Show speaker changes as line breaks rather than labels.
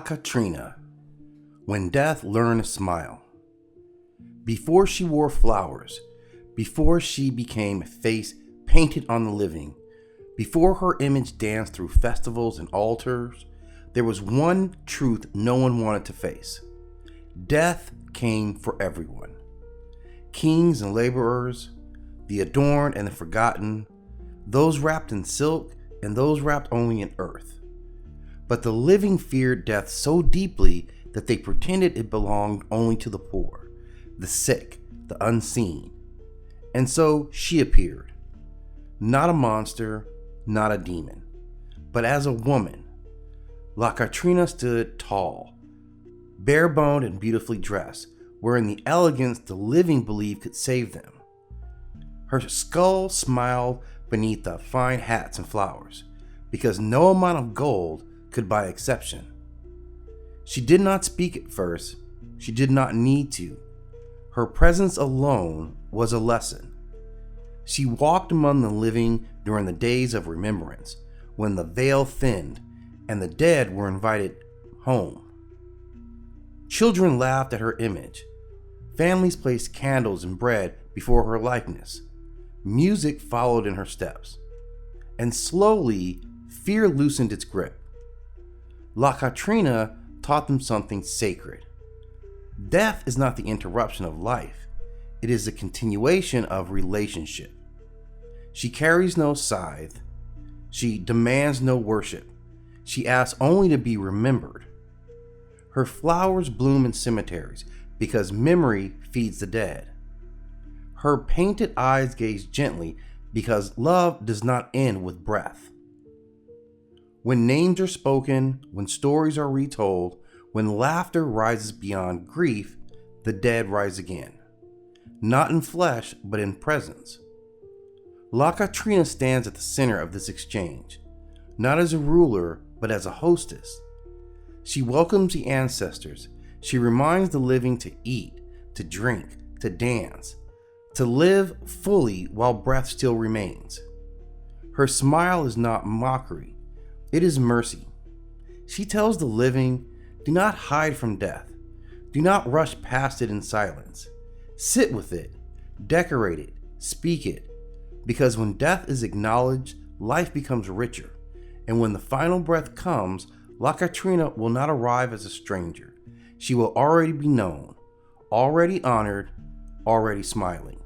Catrina, when death learned to smile. Before she wore flowers, before she became a face painted on the living, before her image danced through festivals and altars, there was one truth no one wanted to face. Death came for everyone. Kings and laborers, the adorned and the forgotten, those wrapped in silk and those wrapped only in earth. But the living feared death so deeply that they pretended it belonged only to the poor, the sick, the unseen. And so she appeared, not a monster, not a demon, but as a woman. La Catrina stood tall, bare-boned and beautifully dressed, wearing the elegance the living believed could save them. Her skull smiled beneath the fine hats and flowers, because no amount of gold could buy exception. She did not speak at first. She did not need to. Her presence alone was a lesson. She walked among the living during the days of remembrance, when the veil thinned and the dead were invited home. Children laughed at her image. Families placed candles and bread before her likeness. Music followed in her steps. And slowly, fear loosened its grip. La Catrina taught them something sacred. Death is not the interruption of life. It is the continuation of relationship. She carries no scythe. She demands no worship. She asks only to be remembered. Her flowers bloom in cemeteries because memory feeds the dead. Her painted eyes gaze gently because love does not end with breath. When names are spoken, when stories are retold, when laughter rises beyond grief, the dead rise again. Not in flesh, but in presence. La Catrina stands at the center of this exchange, not as a ruler, but as a hostess. She welcomes the ancestors. She reminds the living to eat, to drink, to dance, to live fully while breath still remains. Her smile is not mockery. It is mercy. She tells the living, do not hide from death. Do not rush past it in silence. Sit with it, decorate it, speak it. Because when death is acknowledged, life becomes richer. And when the final breath comes, La Catrina will not arrive as a stranger. She will already be known, already honored, already smiling.